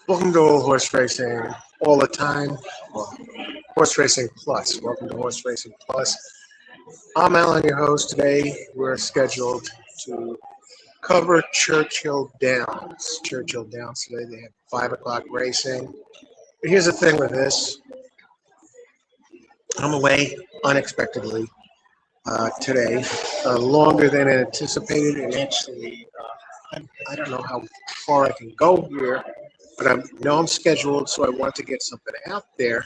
Welcome to Horse Racing all the time. Well, Horse Racing Plus. Welcome to Horse Racing Plus. I'm Alan, your host. Today we're scheduled to cover Churchill Downs. Churchill Downs today. They have 5 o'clock racing. But here's the thing with this. I'm away unexpectedly today, longer than anticipated, and actually I don't know how far I can go here, but I know I'm scheduled, so I want to get something out there.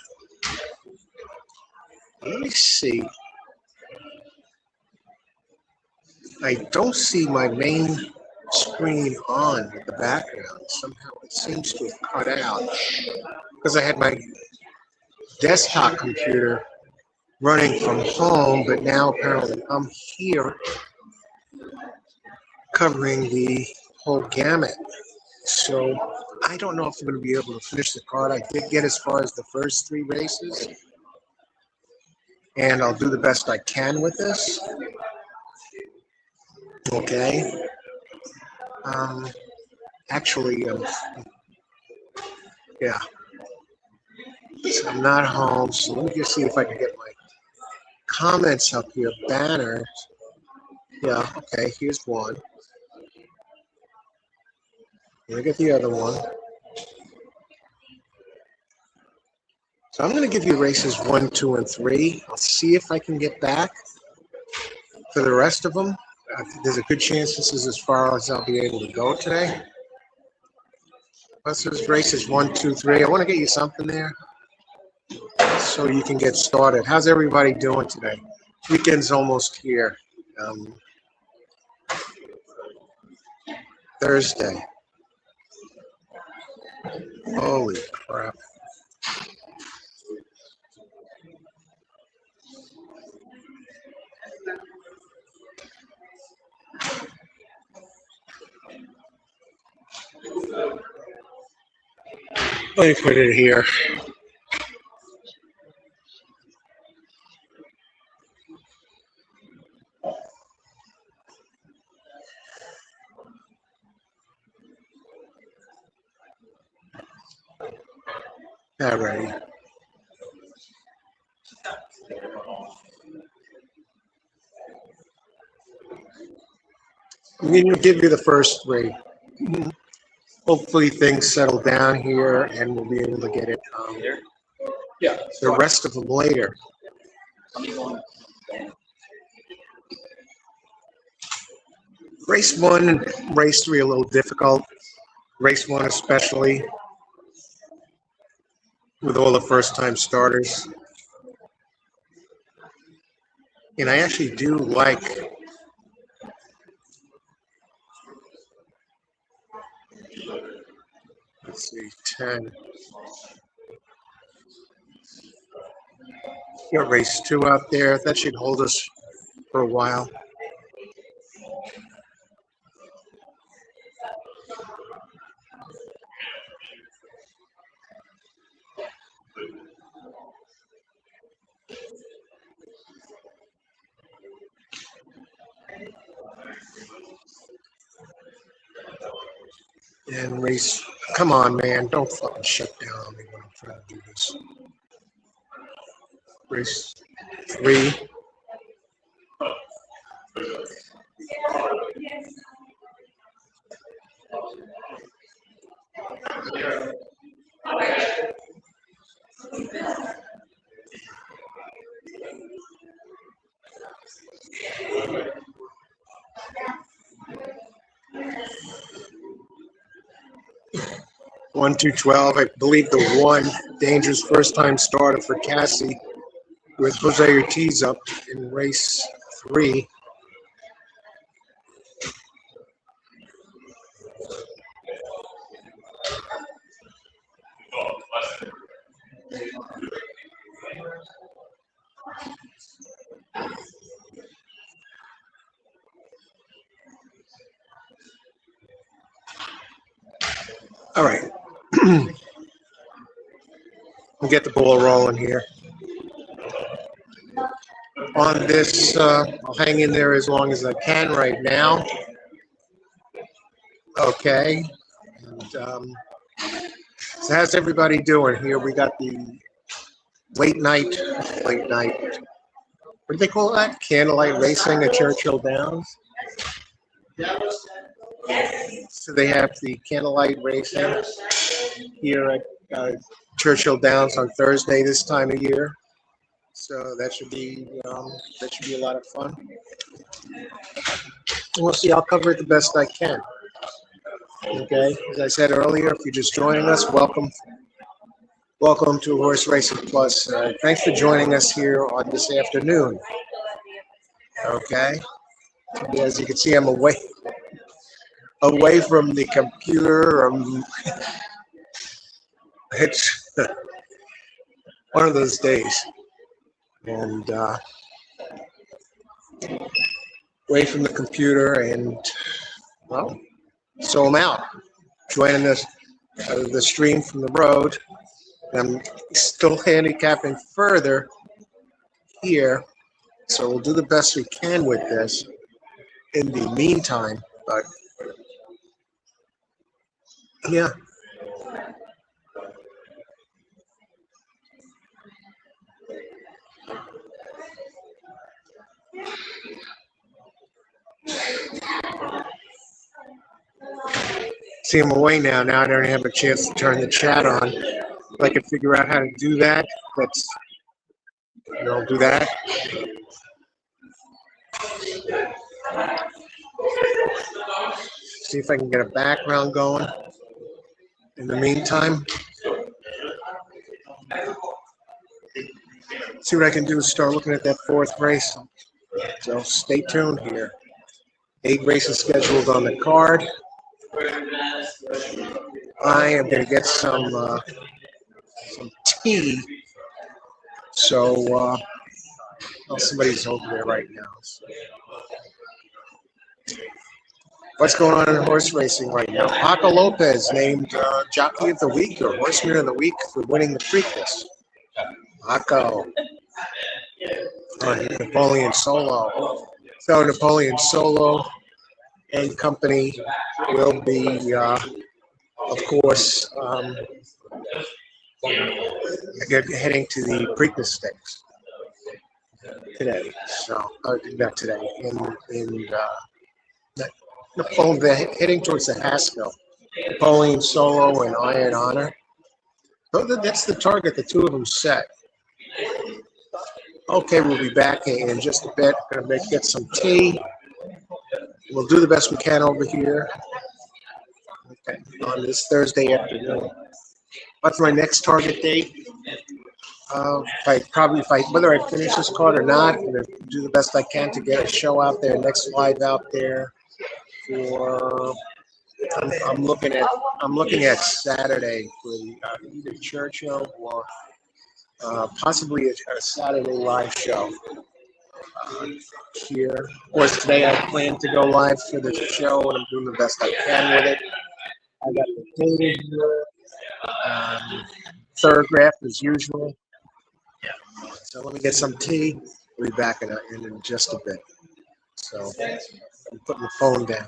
Let me see. I don't see my main screen on in the background. Somehow it seems to have cut out because I had my desktop computer running from home, but now apparently I'm here covering the whole gamut. So I don't know if I'm going to be able to finish the card. I did get as far as the first 3 races, and I'll do the best I can with this. Okay. Actually, yeah. So I'm not home, so let me just see if I can get my comments up here. Banners. Yeah, okay, here's one. Let me get the other one. So I'm going to give you races 1, 2, and 3. I'll see if I can get back for the rest of them. There's a good chance this is as far as I'll be able to go today. This is races 1, 2, 3. I want to get you something there so you can get started. How's everybody doing today? Weekend's almost here. Thursday. Holy crap. Let me put it here. All righty. I'm going to give you the first 3. Hopefully things settle down here and we'll be able to get it the rest of them later. Race 1 and race 3 a little difficult. Race 1 especially with all the first-time starters. And I actually do like let's see, 10. Got race 2 out there. That should hold us for a while. And race, come on, man, don't fucking shut down on me when I'm trying to do this. Race 3. One, 2, 12. I believe the 1 dangerous first-time starter for Cassie with Jose Ortiz up in race 3. All right. We'll get the ball rolling here. On this, I'll hang in there as long as I can right now. Okay. And So how's everybody doing here? We got the late night, late night. What do they call that? Candlelight racing at Churchill Downs. So they have the candlelight racing here at Churchill Downs on Thursday this time of year. So that should be a lot of fun. We'll see. I'll cover it the best I can. Okay. As I said earlier, if you're just joining us, welcome. Welcome to Horse Racing Plus. Thanks for joining us here on this afternoon. Okay. As you can see, I'm away from the computer. It's one of those days, and away from the computer, and well, so I'm out joining this the stream from the road. I'm still handicapping further here, so we'll do the best we can with this in the meantime. But yeah. See, I'm away now. Now I don't have a chance to turn the chat on. If I can figure out how to do that, do that. See if I can get a background going. In the meantime, see what I can do is start looking at that fourth race. So stay tuned here. 8 races scheduled on the card. I am going to get some tea. So somebody's over there right now. So. What's going on in horse racing right now? Paco Lopez named Jockey of the Week or Horseman of the Week for winning the Preakness. Paco. Napoleon Solo. So Napoleon Solo and company will be, of course, heading to the Preakness Stakes today. So, not today. Heading towards the Haskell. Napoleon Solo and Iron Honor. So that's the target the two of them set. Okay, we'll be back in just a bit. Gonna get some tea. We'll do the best we can over here. Okay, on this Thursday afternoon. What's my next target date? Whether I finish this card or not, I'm gonna do the best I can to get a show out there, next live out there. I'm looking at Saturday for either Churchill or possibly a Saturday live show here. Of course, today I plan to go live for the show, and I'm doing the best I can with it. I got the data here, third graph as usual. So let me get some tea. We'll be back in just a bit. So I'm putting the phone down.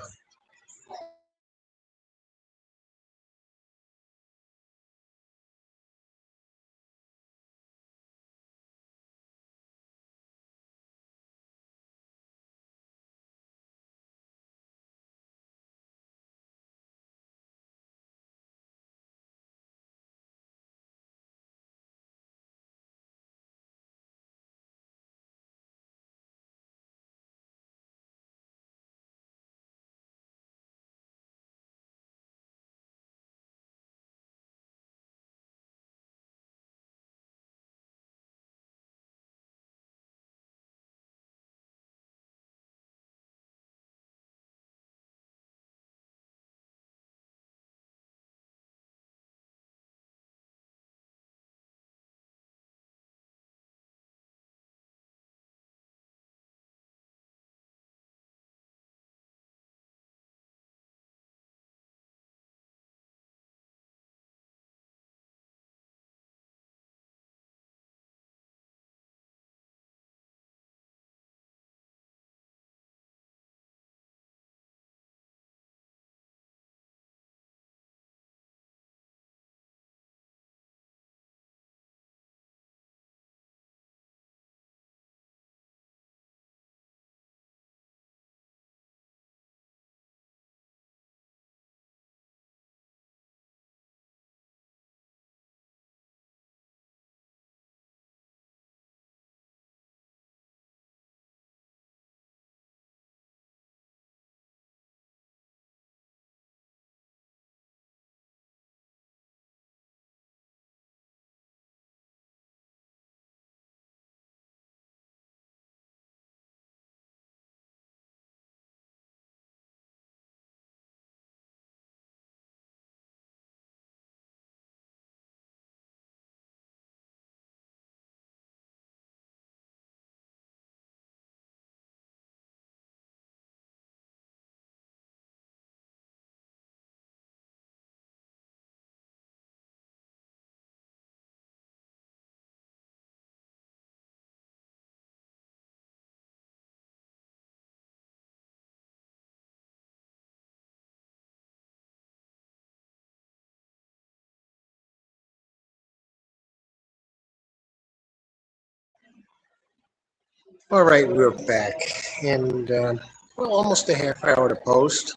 All right, we're back, and well, almost a half hour to post.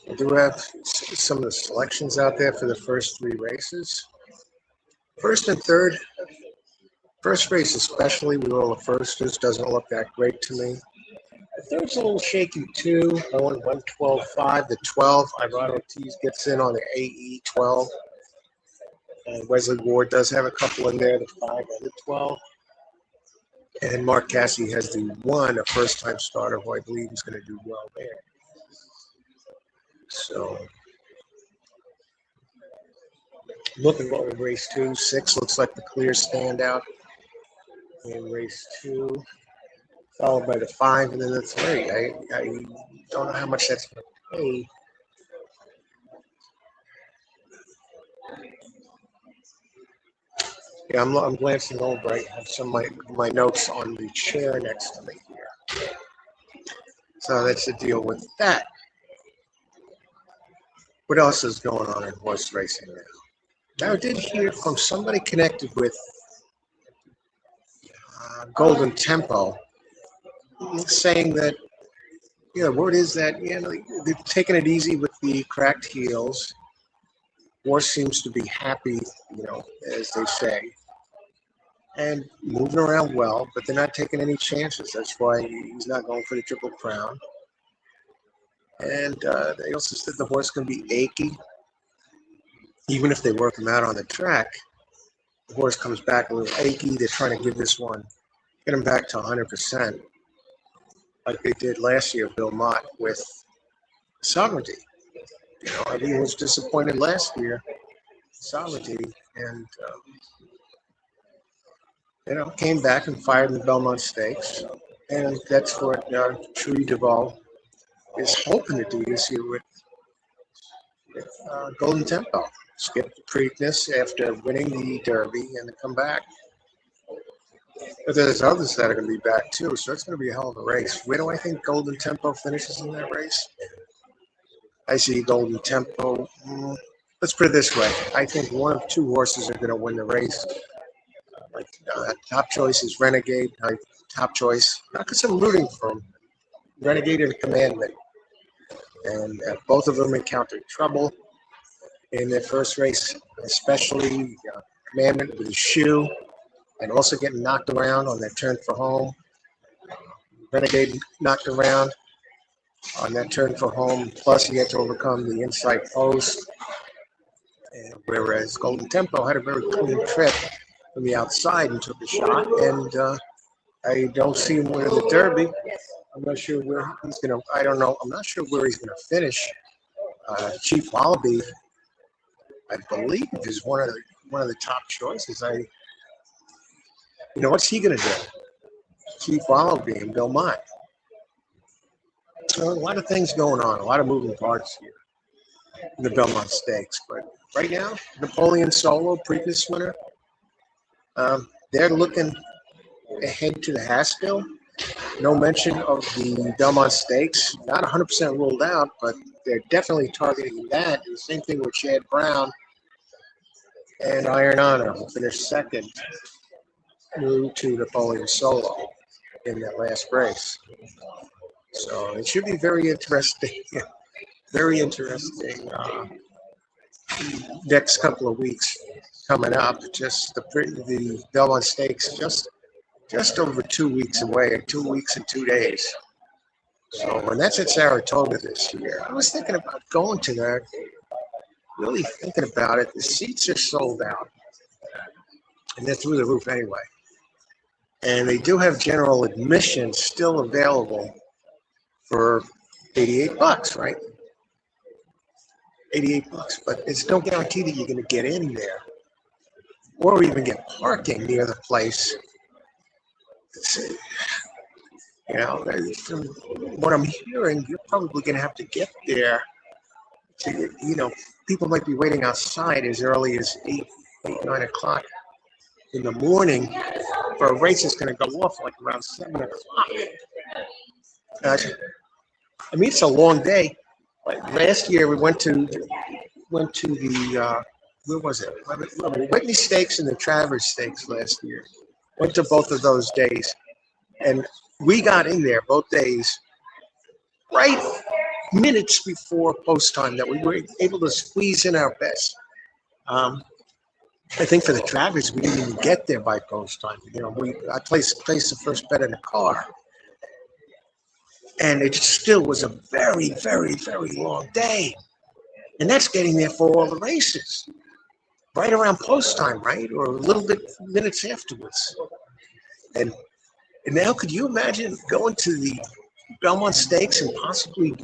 I do have some of the selections out there for the first three races. First and third, first race especially with all the firsters doesn't look that great to me. The third's a little shaky too. I went 112.5 to 12. Irado Ortiz gets in on the AE 12. And Wesley Ward does have a couple in there, the 5 and the 12. And Mark Cassidy has the one, a first-time starter who I believe is going to do well there. So, looking at race 2, 6 looks like the clear standout in race 2, followed by the 5 and then the 3. I don't know how much that's going to pay. Yeah, I'm glancing over. I have some of my notes on the chair next to me here. So that's the deal with that. What else is going on in horse racing now? Now, I did hear from somebody connected with Golden Tempo saying that, the word is that, they're taking it easy with the cracked heels. Horse seems to be happy, as they say, and moving around well, but they're not taking any chances. That's why he's not going for the Triple Crown. And they also said the horse can be achy. Even if they work him out on the track, the horse comes back a little achy. They're trying to give this one, get him back to 100%, like they did last year, Bill Mott, with Sovereignty. He was disappointed last year, Sovereignty, and came back and fired in the Belmont Stakes, and that's what Trudy Duvall is hoping to do this year with Golden Tempo. Skip the Preakness after winning the Derby and come back. But there's others that are going to be back too, so it's going to be a hell of a race. Where do I think Golden Tempo finishes in that race? I see Golden Tempo. Let's put it this way. I think one of two horses are going to win the race. Top choice is Renegade. Top choice, not because I'm rooting for him. Renegade and Commandment. And both of them encountered trouble in their first race, especially Commandment with his shoe and also getting knocked around on that turn for home. Renegade knocked around on that turn for home, plus he had to overcome the inside post. Whereas Golden Tempo had a very clean trip from the outside and took a shot. And I don't see him winning the Derby. I'm not sure where he's going to. I don't know. I'm not sure where he's going to finish. Chief Wallaby, I believe, is one of the top choices. What's he going to do? Chief Wallaby and Bill Mott. So a lot of things going on. A lot of moving parts here in the Belmont Stakes. But right now, Napoleon Solo, Preakness winner. They're looking ahead to the Haskell. No mention of the Belmont Stakes. Not 100% ruled out, but they're definitely targeting that. And the same thing with Chad Brown and Iron Honor, who finished second, moved to Napoleon Solo in that last race. So it should be very interesting. Very interesting next couple of weeks coming up. Just the Belmont Stakes just over 2 weeks away, 2 weeks and 2 days. So, and that's at Saratoga this year. I was thinking about going to that, really thinking about it. The seats are sold out, and they're through the roof anyway. And they do have general admission still available for $88, right? $88, but it's no guarantee that you're going to get in there or even get parking near the place. From what I'm hearing, you're probably going to have to get there. People might be waiting outside as early as 9 o'clock in the morning for a race that's going to go off like around 7 o'clock. It's a long day. Like last year, we went to the where was it? The Whitney Stakes and the Travers Stakes last year. Went to both of those days. And we got in there both days right minutes before post time that we were able to squeeze in our best. Um, I think for the Travers, we didn't even get there by post time. I placed the first bet in the car, and it still was a very, very, very long day. And that's getting there for all the races, right around post time, right, or a little bit minutes afterwards. And now, could you imagine going to the Belmont Stakes and possibly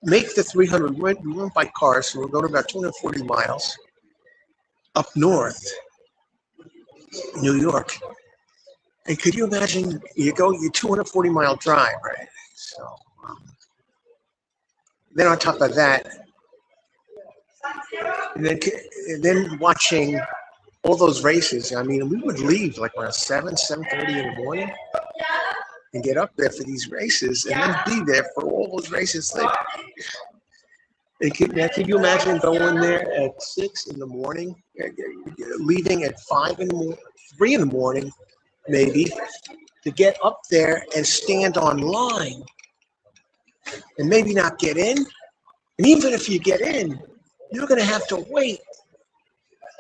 make the 300? We went by car, so we're going about 240 miles up north, New York. And could you imagine you go your 240-mile drive, right? So then on top of that, and then watching all those races. I mean, we would leave like around 7:30 in the morning and get up there for these races, and then be there for all those races. Can you imagine going there at 6 in the morning, leaving at 3 in the morning, maybe, to get up there and stand on line and maybe not get in? And even if you get in, you're going to have to wait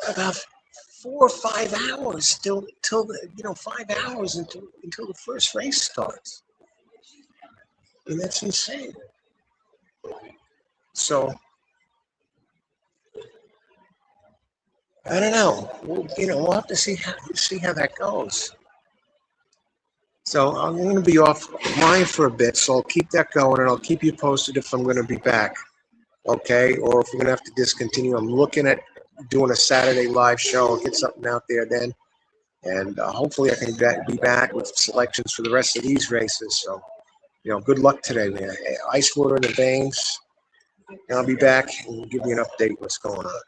about 4 or 5 hours till 5 hours until the first race starts. And that's insane. So I don't know. We'll have to see how that goes. So I'm going to be offline for a bit, so I'll keep that going, and I'll keep you posted if I'm going to be back, okay? Or if we're going to have to discontinue. I'm looking at doing a Saturday live show. I'll get something out there then, and hopefully I can be back with selections for the rest of these races. So, good luck today, man. Ice water in the veins, and I'll be back and give you an update what's going on.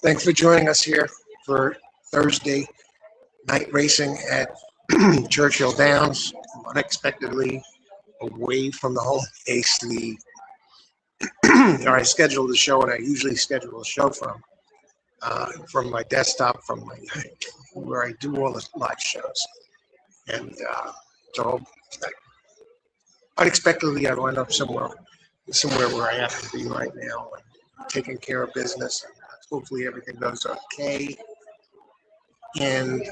Thanks for joining us here for Thursday night racing at Churchill Downs. Unexpectedly away from the home base, or I scheduled the show, and I usually schedule a show from my desktop, from my where I do all the live shows, and so unexpectedly I wound up somewhere where I have to be right now, and taking care of business. And hopefully everything goes okay. And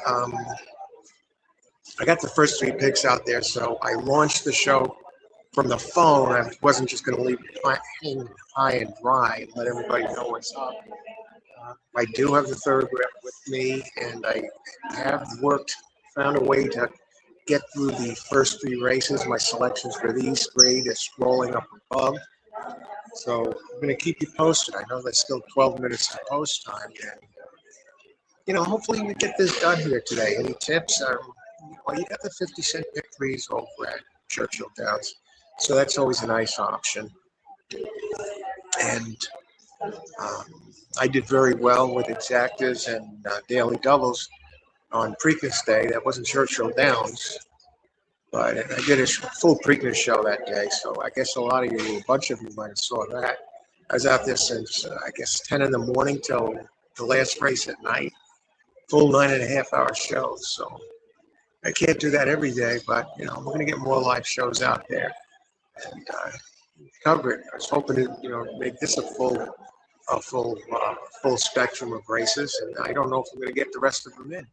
I got the first three picks out there, so I launched the show from the phone. I wasn't just going to leave it hanging high and dry and let everybody know what's up. I do have the third rep with me, and I have found a way to get through the first three races. My selections for these grade is scrolling up above. So I'm going to keep you posted. I know there's still 12 minutes to post time, and hopefully we get this done here today. Any tips? Well, you got the 50-cent pick threes over at Churchill Downs, so that's always a nice option. And I did very well with exactas and daily doubles on Preakness Day. That wasn't Churchill Downs, but I did a full Preakness show that day, so I guess a bunch of you might have saw that. I was out there since, I guess, 10 in the morning till the last race at night. Full 9.5-hour show, so I can't do that every day, but we're going to get more live shows out there and cover it. I was hoping to make this a full spectrum of races, and I don't know if I'm going to get the rest of them in.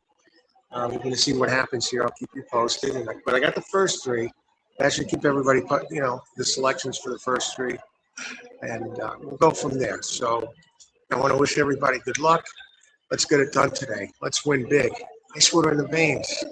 We're going to see what happens here. I'll keep you posted. But I got the first three. That should keep everybody, the selections for the first three, and we'll go from there. So I want to wish everybody good luck. Let's get it done today. Let's win big. Ice water in the veins.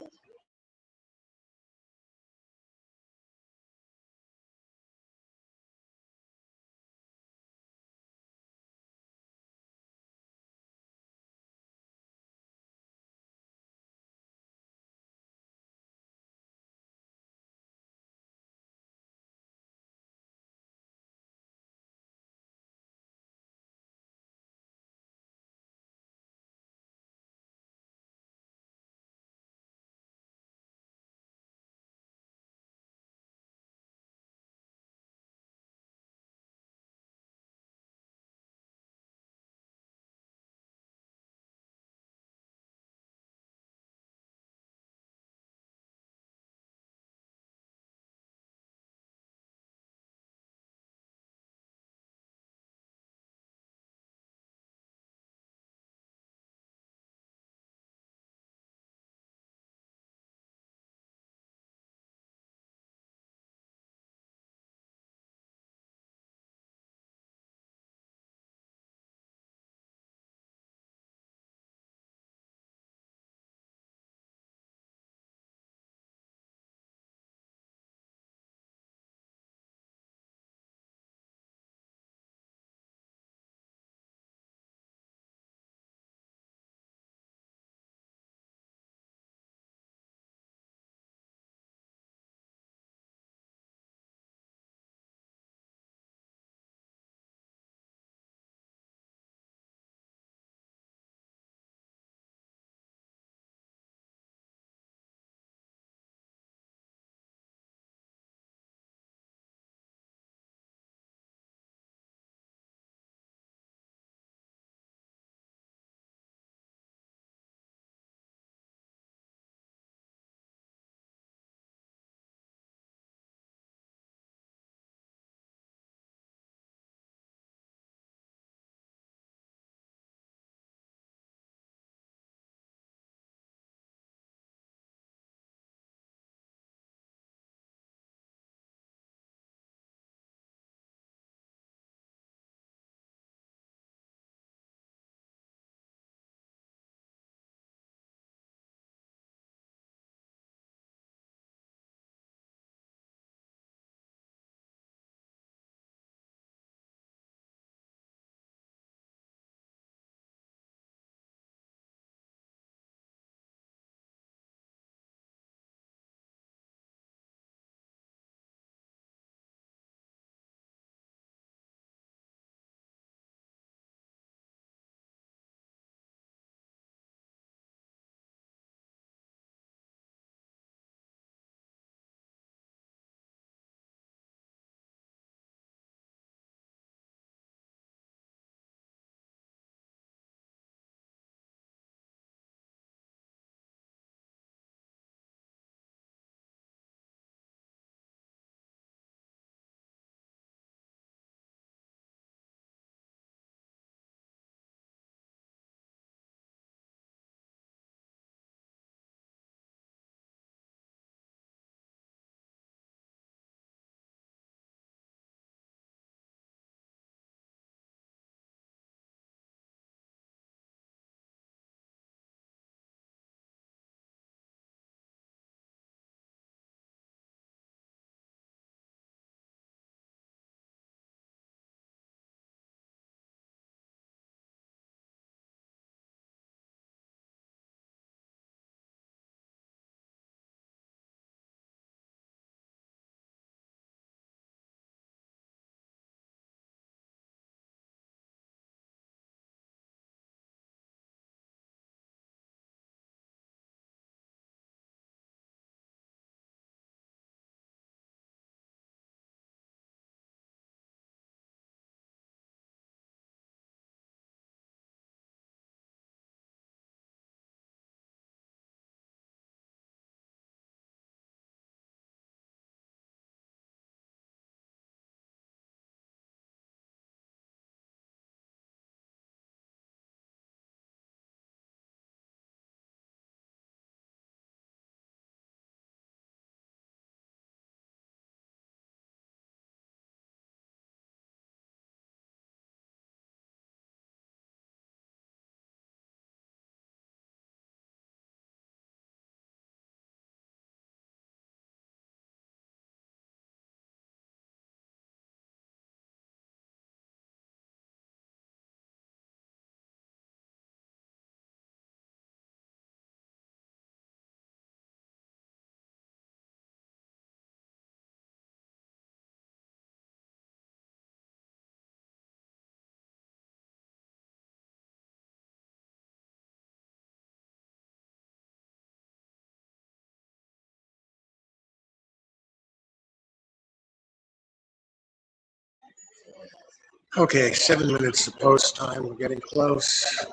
Okay, 7 minutes to post time. We're getting close.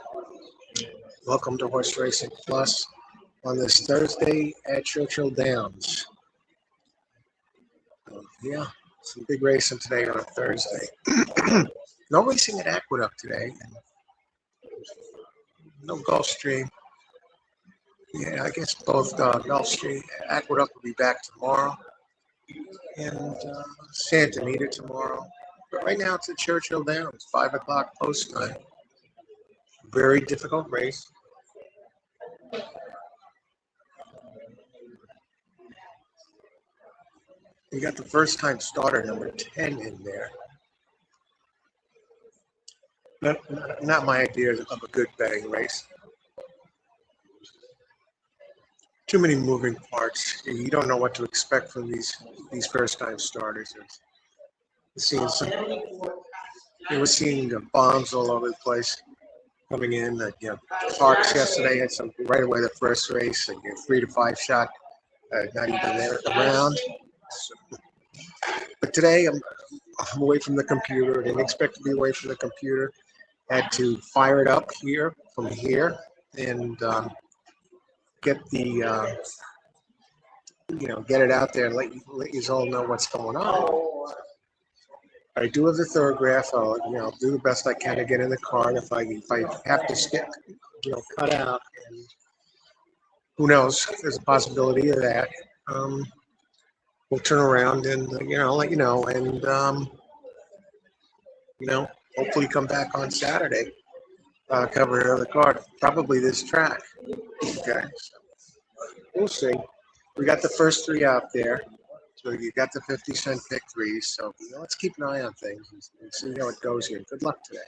Welcome to Horse Racing Plus on this Thursday at Churchill Downs. Yeah, some big racing today on a Thursday. No racing at Aqueduct today. No Gulfstream. Yeah, I guess both Gulfstream, Aqueduct will be back tomorrow, and Santa Anita tomorrow. But right now it's at Churchill Downs, 5 o'clock post time. Very difficult race. You got the first time starter, number 10, in there. Not my idea of a good betting race. Too many moving parts. You don't know what to expect from these first time starters. We're seeing bombs all over the place coming in. Parks yesterday had some right away the first race, 3 to 5 shot, not even there around. But today I'm away from the computer. Didn't expect to be away from the computer. Had to fire it up from here and get get it out there and let you all know what's going on. I do have the Thoroughgraph. I'll do the best I can to get in the car. And if I have to stick, cut out, and who knows? There's a possibility of that. We'll turn around and I'll let you know, and hopefully come back on Saturday, cover another card, probably this track. Okay, so we'll see. We got the first 3 out there. So you got the 50-cent pick 3s. So let's keep an eye on things and see how it goes here. Good luck today.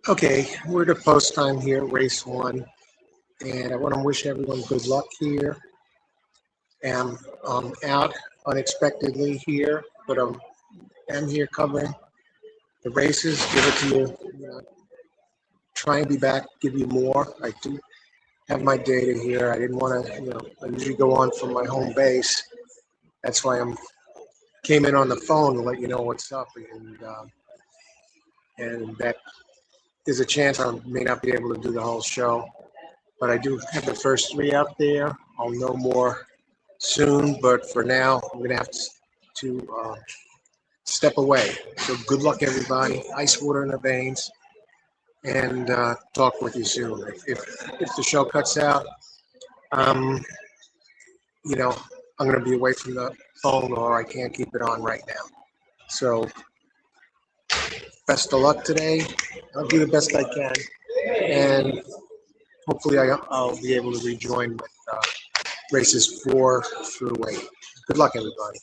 Okay, we're at post time here, race one, and I want to wish everyone good luck here. And I'm out unexpectedly here, but I'm here covering the races, give it to you, try and be back, give you more. I do have my data here. I didn't want to, I usually go on from my home base. That's why came in on the phone to let you know what's up, and that there's a chance I may not be able to do the whole show, but I do have the first three out there. I'll know more soon, but for now, I'm going to have to step away. So good luck, everybody. Ice water in the veins, and talk with you soon. If the show cuts out, um, I'm going to be away from the phone, or I can't keep it on right now. So best of luck today. I'll do the best I can, and hopefully I'll be able to rejoin with races 4 through 8. Good luck, everybody.